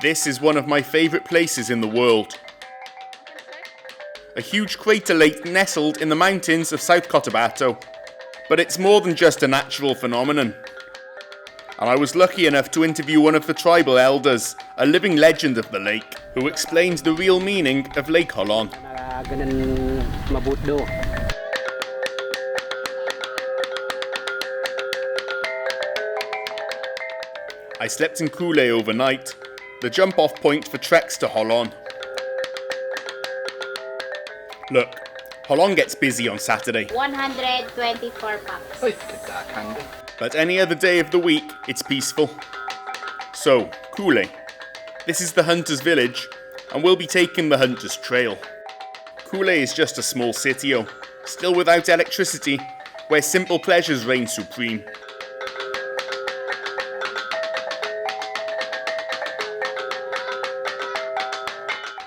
This is one of my favourite places in the world. A huge crater lake nestled in the mountains of South Cotabato. But it's more than just a natural phenomenon. And I was lucky enough to interview one of the tribal elders, a living legend of the lake, who explained the real meaning of Lake Holon. I slept in Kule overnight, the jump-off point for treks to Holon. Look, Holon gets busy on Saturday. 124 packs. But any other day of the week, it's peaceful. So, Kule. This is the hunter's village, and we'll be taking the hunter's trail. Kule is just a small sitio, still without electricity, where simple pleasures reign supreme.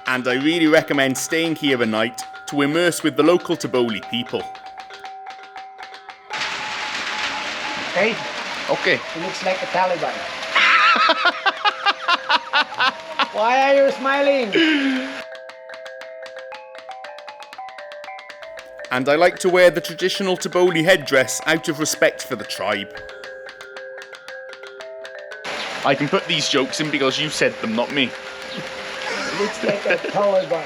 And I really recommend staying here a night to immerse with the local Tboli people. Okay? Okay. He looks like a Taliban. Why are you smiling? And I like to wear the traditional Tboli headdress out of respect for the tribe. I can put these jokes in because you said them, not me. Looks like a Taliban.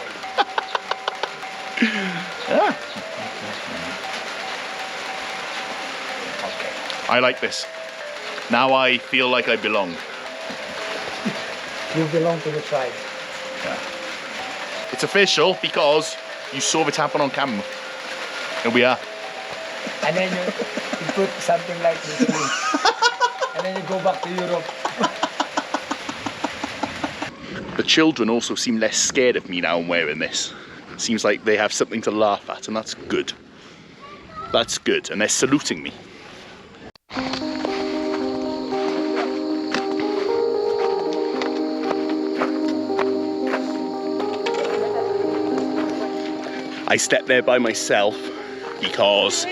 Yeah. I like this. Now I feel like I belong. You belong to the tribe. Yeah. It's official because you saw it happen on camera. Here we are. And then you put something like this in. And then you go back to Europe. The children also seem less scared of me now I'm wearing this. Seems like they have something to laugh at, and that's good. That's good, and they're saluting me. I stepped there by myself because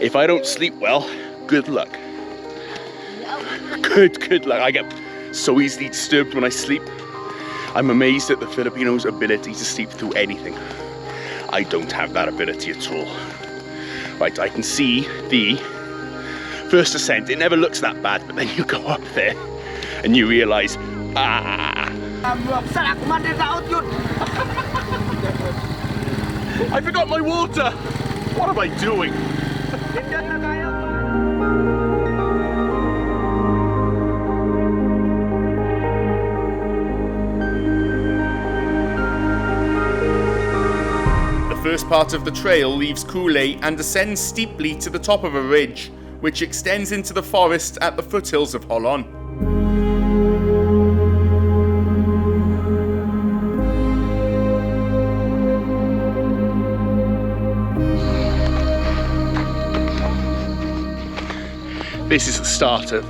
if I don't sleep well, good luck. Good luck. I get so easily disturbed when I sleep. I'm amazed at the Filipinos' ability to sleep through anything. I don't have that ability at all. Right, I can see the first ascent. It never looks that bad, but then you go up there and you realise, I forgot my water! What am I doing? The first part of the trail leaves Kule and ascends steeply to the top of a ridge, which extends into the forest at the foothills of Holon. This is the start of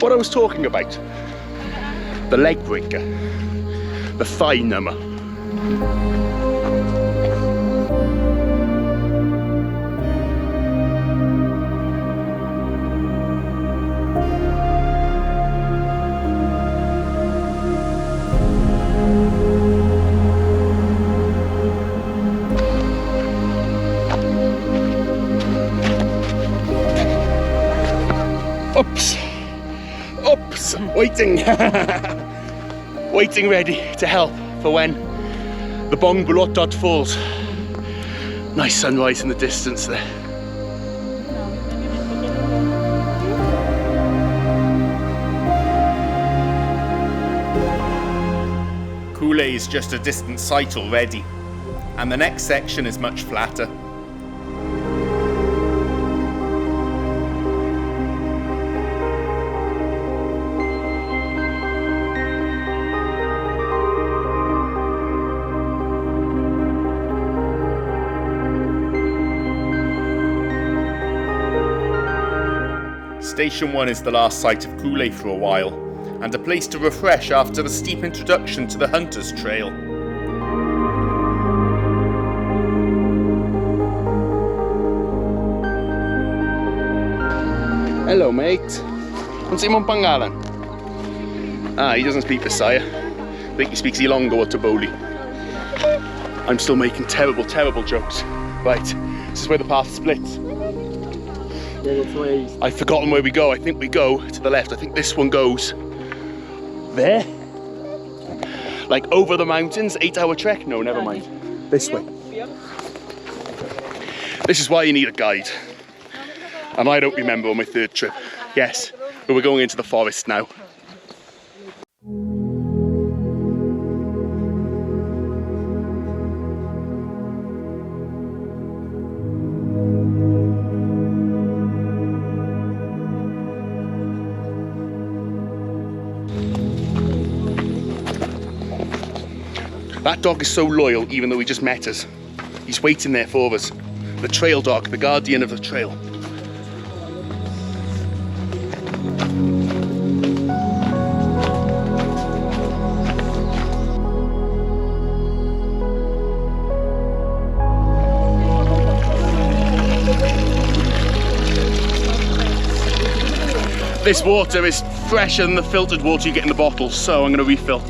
what I was talking about. The leg breaker. The thigh number. Oops, waiting, waiting ready to help for when the Bong Bulotot falls. Nice sunrise in the distance there. Kule is just a distant sight already, and the next section is much flatter. Station 1 is the last sight of Kule for a while, and a place to refresh after the steep introduction to the Hunter's Trail. Hello, mate. What's imong pangalan? Ah, he doesn't speak Visaya. I think he speaks Ilonggo or Tboli. I'm still making terrible, terrible jokes. Right, this is where the path splits. Yeah, that's why. I've forgotten where we go. I think we go to the left. I think this one goes there. Like over the mountains, 8-hour trek? No, never mind. This way. This is why you need a guide. And I don't remember on my third trip. Yes, but we're going into the forest now. That dog is so loyal, even though he just met us. He's waiting there for us. The trail dog, the guardian of the trail. This water is fresher than the filtered water you get in the bottles, so I'm going to refill.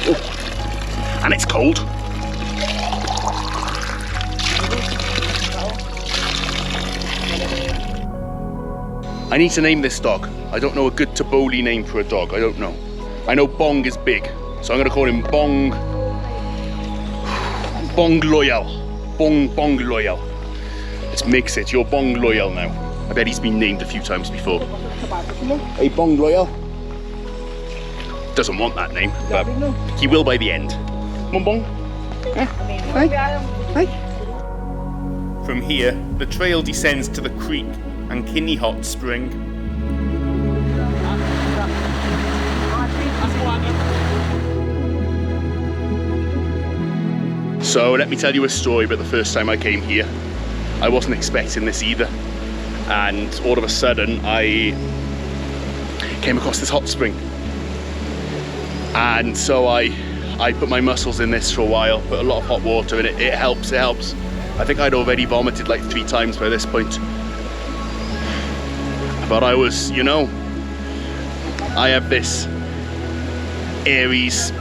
Oh. And it's cold. I need to name this dog. I don't know a good Tboli name for a dog. I don't know. I know Bong is big, so I'm going to call him Bong. Bong Loyal. Bong Loyal. Let's mix it. You're Bong Loyal now. I bet he's been named a few times before. Hey, Bong Loyal. Doesn't want that name, but he will by the end. Come on, Bong. Hi. Hi. From here, the trail descends to the creek and Kini Hot Spring. So let me tell you a story about the first time I came here. I wasn't expecting this either, and all of a sudden I came across this hot spring. And so I put my muscles in this for a while, put a lot of hot water in it. It helps, it helps. I think I'd already vomited like 3 times by this point. But I was, you know, I have this Aries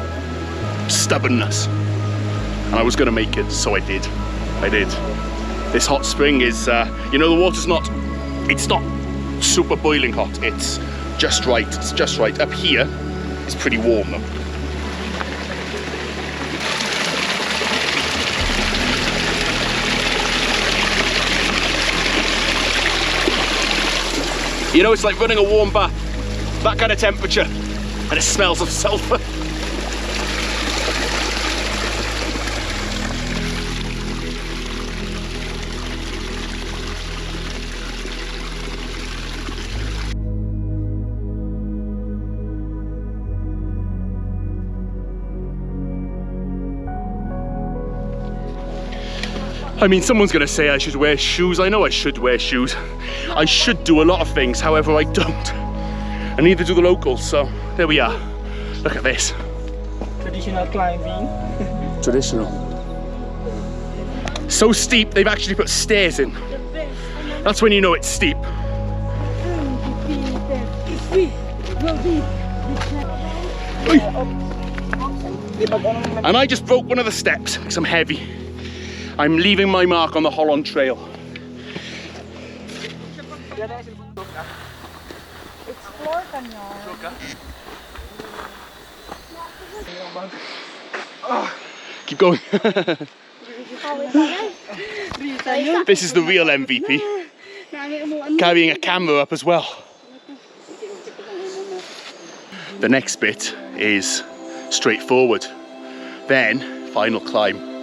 stubbornness. And I was gonna make it, so I did. I did. This hot spring is, you know, the water's not, it's not super boiling hot. It's just right, it's just right. Up here, it's pretty warm though. You know, it's like running a warm bath, that kind of temperature, and it smells of sulphur. I mean, someone's gonna say I should wear shoes. I know I should wear shoes. I should do a lot of things, however I don't. And neither do the locals, so there we are. Look at this. Traditional climbing. Traditional. So steep, they've actually put stairs in. That's when you know it's steep. And I just broke one of the steps because I'm heavy. I'm leaving my mark on the Holon Trail. Explore ka nyo. Keep going. This is the real MVP. Carrying a camera up as well. The next bit is straightforward. Then, final climb.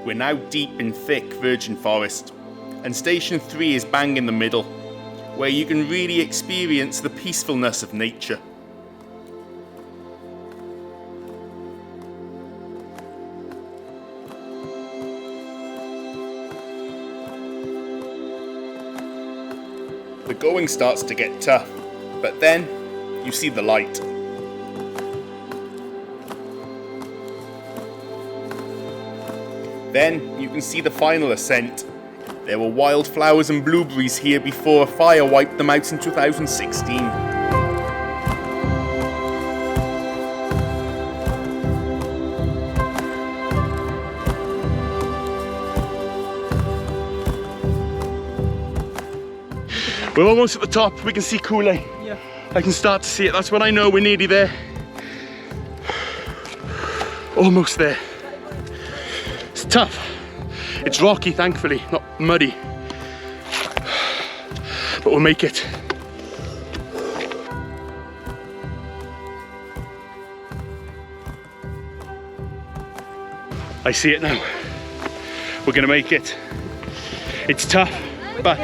We're now deep in thick virgin forest, and Station 3 is bang in the middle, where you can really experience the peacefulness of nature. The going starts to get tough, but then you see the light. Then you can see the Final Ascent. There were wildflowers and blueberries here before a fire wiped them out in 2016. We're almost at the top. We can see Kule. Yeah. I can start to see it. That's when I know we're nearly there. Almost there. It's tough. It's rocky, thankfully, not muddy. But we'll make it. I see it now. We're gonna make it. It's tough, but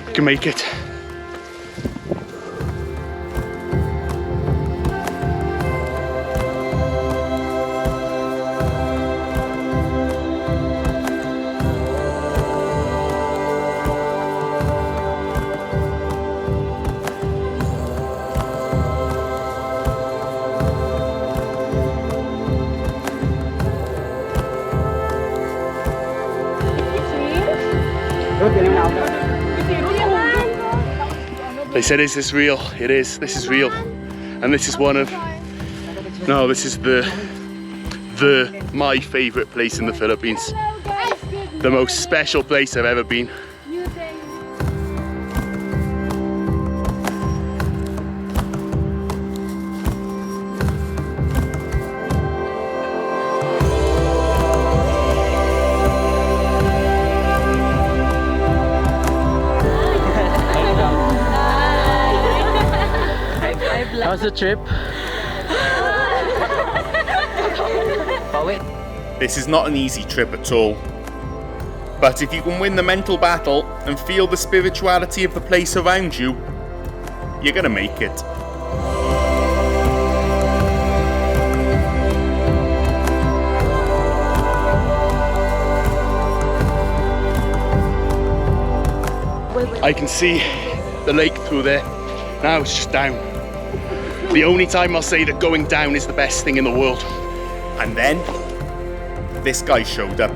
we can make it. They said, is this real? It is. This is real. And this is one of... No, this is my favourite place in the Philippines. The most special place I've ever been. How's the trip? This is not an easy trip at all. But if you can win the mental battle and feel the spirituality of the place around you, you're gonna make it. I can see the lake through there. Now it's just down. The only time I'll say that going down is the best thing in the world. And then, this guy showed up.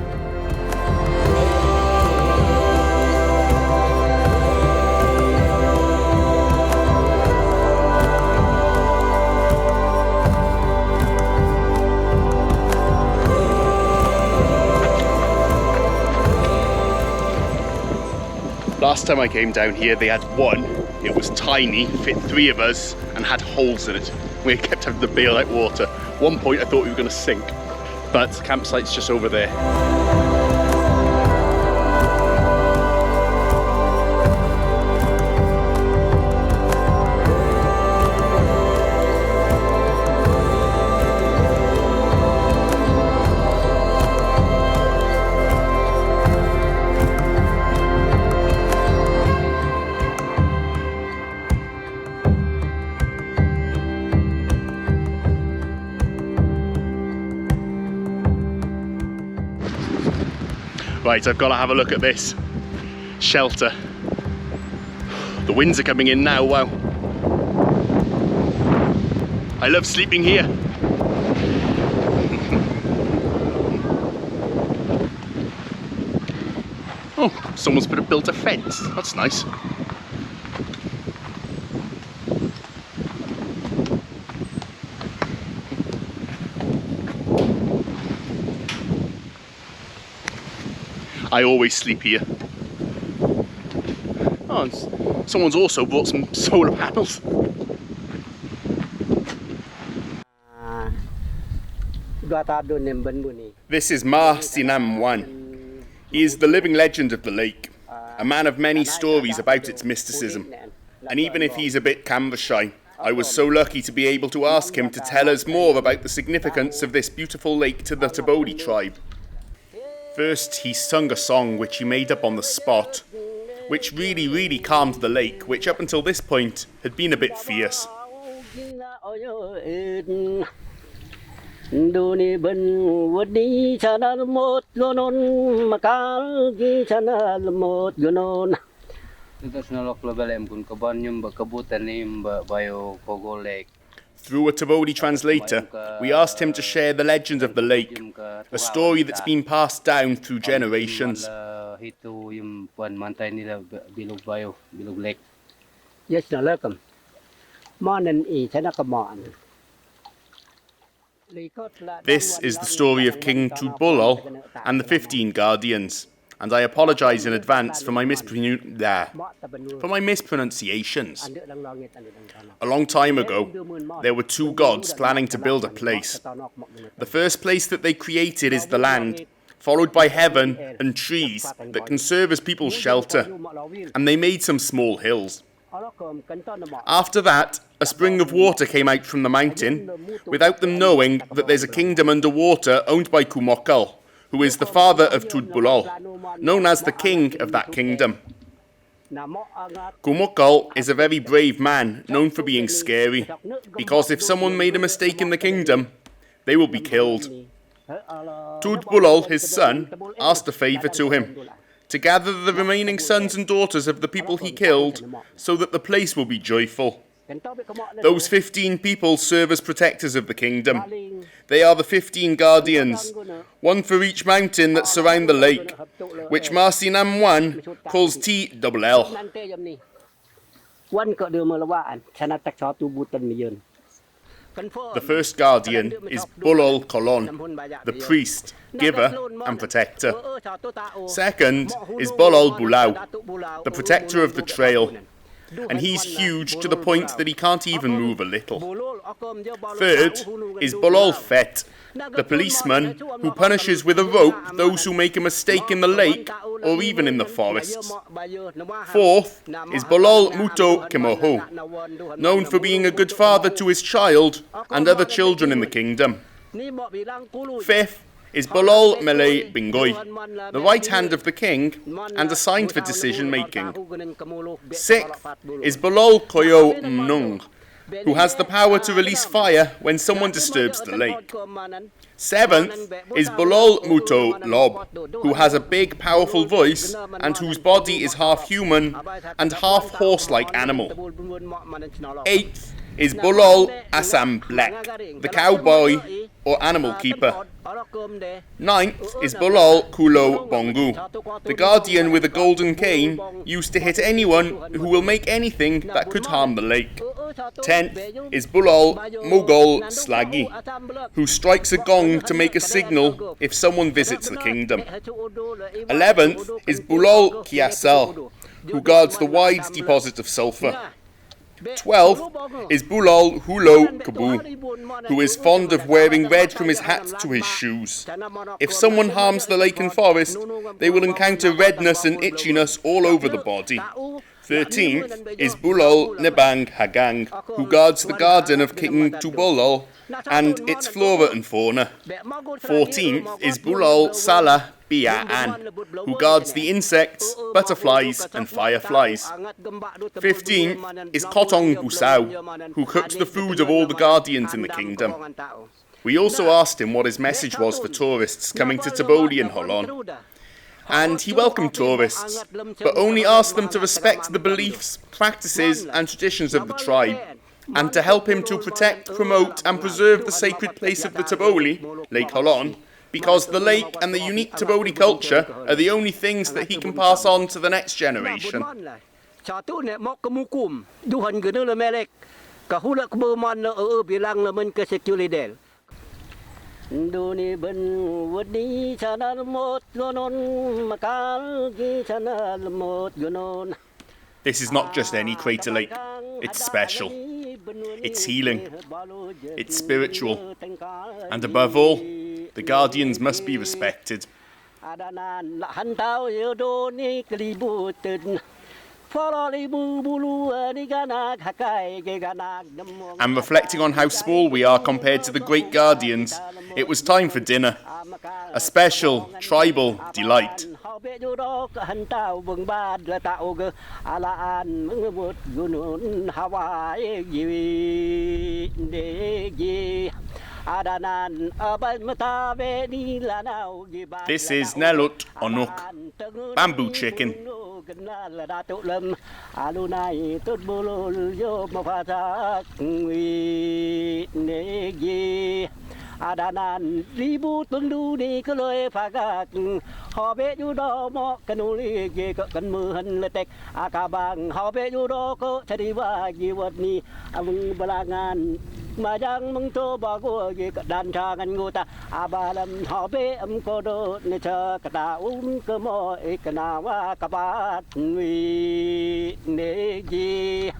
Last time I came down here, they had one. It was tiny, fit 3 of us, and had holes in it. We kept having to bail out water. One point I thought we were going to sink, but campsite's just over there. Right, I've got to have a look at this shelter. The winds are coming in now, wow. I love sleeping here. Oh, someone's built a fence. That's nice. I always sleep here. Oh, and someone's also brought some solar panels. This is Sinam Muan. He is the living legend of the lake, a man of many stories about its mysticism. And even if he's a bit camera shy, I was so lucky to be able to ask him to tell us more about the significance of this beautiful lake to the Tboli tribe. First, he sung a song which he made up on the spot, which really calmed the lake, which up until this point had been a bit fierce. Through a Tboli translator, we asked him to share the legend of the lake, a story that's been passed down through generations. Yes, no, welcome. This is the story of King Tboli and the 15 guardians, and I apologise in advance for my mispronunciations. A long time ago, there were two gods planning to build a place. The first place that they created is the land, followed by heaven and trees that can serve as people's shelter, and they made some small hills. After that, a spring of water came out from the mountain, without them knowing that there's a kingdom underwater owned by Kumander, who is the father of Tboli, known as the king of that kingdom. Kumander is a very brave man, known for being scary, because if someone made a mistake in the kingdom, they will be killed. Tboli, his son, asked a favour to him, to gather the remaining sons and daughters of the people he killed, so that the place will be joyful. Those 15 people serve as protectors of the kingdom. They are the 15 guardians, one for each mountain that surround the lake, which Sinam Muan calls Tboli. The first guardian is LAKE HOLON, the priest, giver and protector. Second is Bulau, the protector of the trail, and he's huge to the point that he can't even move a little. Third is Fet, the policeman who punishes with a rope those who make a mistake in the lake or even in the forests. Fourth is Muto Kemoho, known for being a good father to his child and other children in the kingdom. Fifth is Malay Bingoy, the right hand of the king and assigned for decision making. Sixth is Koyo Mnung, who has the power to release fire when someone disturbs the lake. Seventh is Muto Lob, who has a big powerful voice and whose body is half human and half horse-like animal. Eighth is Asam Black, the cowboy or animal keeper. Ninth is Kulo Bongu, the guardian with a golden cane used to hit anyone who will make anything that could harm the lake. 10th is Mogol Slagi, who strikes a gong to make a signal if someone visits the kingdom. 11th is Kiasel, who guards the wide deposit of sulphur. 12th is Hulo Kabu, who is fond of wearing red from his hat to his shoes. If someone harms the lake and forest, they will encounter redness and itchiness all over the body. 13th is Nebang Hagang, who guards the garden of King Tboli and its flora and fauna. 14th is Salah Bia'an, who guards the insects, butterflies and fireflies. 15th is Kotong Busau, who cooks the food of all the guardians in the kingdom. We also asked him what his message was for tourists coming to Tboli and Holon. And he welcomed tourists, but only asked them to respect the beliefs, practices and traditions of the tribe, and to help him to protect, promote and preserve the sacred place of the Tboli, Lake Holon, because the lake and the unique Tboli culture are the only things that he can pass on to the next generation. This is not just any crater lake, it's special, it's healing, it's spiritual, and above all, the guardians must be respected. And reflecting on how small we are compared to the great guardians, it was time for dinner. A special, tribal delight. This is Nelut or Nook, bamboo chicken. Adanan ribu tundu ni keloi pagak hobe judo mo kanuli ge kan muhan letek akabang hobe judo ko cariwa giwat ni amung belangan majang mengto bago ge dan jangan ngota abalam hobe kodo ne cha kata ke mo iknawa kabat wi ne gi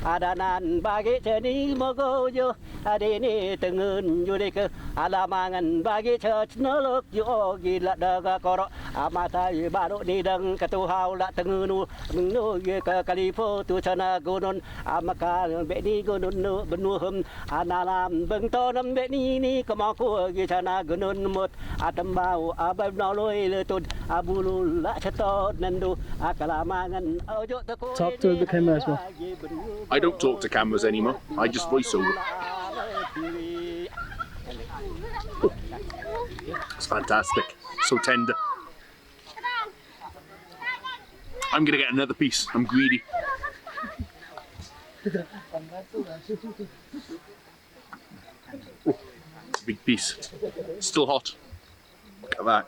Adanan bagi ceni mogo yo adini tengun yudike alamangan bagi church nolok yo gila daga koro amata baru di dang katuhau la tengunu mengnu ye ke kalipo tu chana gunun amaka beni gunun nu benuhum analam bengtonam beni ni kemaku ye chana gunun mut atambau abab noloi letun abulul la chatot nandu akalamangan ojo takoi. Talk to the camera as well. I don't talk to cameras anymore. I just voice over. It's fantastic. So tender. I'm gonna get another piece. I'm greedy. Oh, big piece. Still hot. Look at that.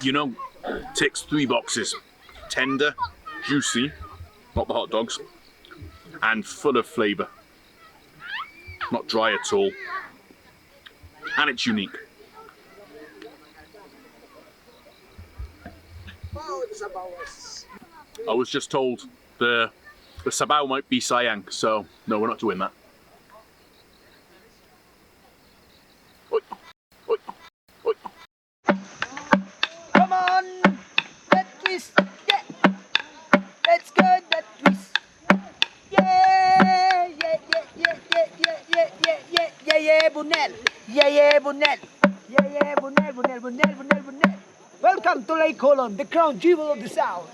You know, ticks 3 boxes. Tender, juicy, not the hot dogs, and full of flavour. Not dry at all. And it's unique. I was just told the sabaw might be sayang, so no, we're not doing that. Come on, that twist, yeah. Let's go, that twist. Yeah, yeah, yeah, yeah, yeah, yeah, yeah, yeah, yeah, yeah, yeah, Bunel. Yeah, yeah, Bunel. Yeah, yeah, Bunel, Bunel, Bunel, Bunel, Bunel. Welcome to Lake Holon, the crown jewel of the South.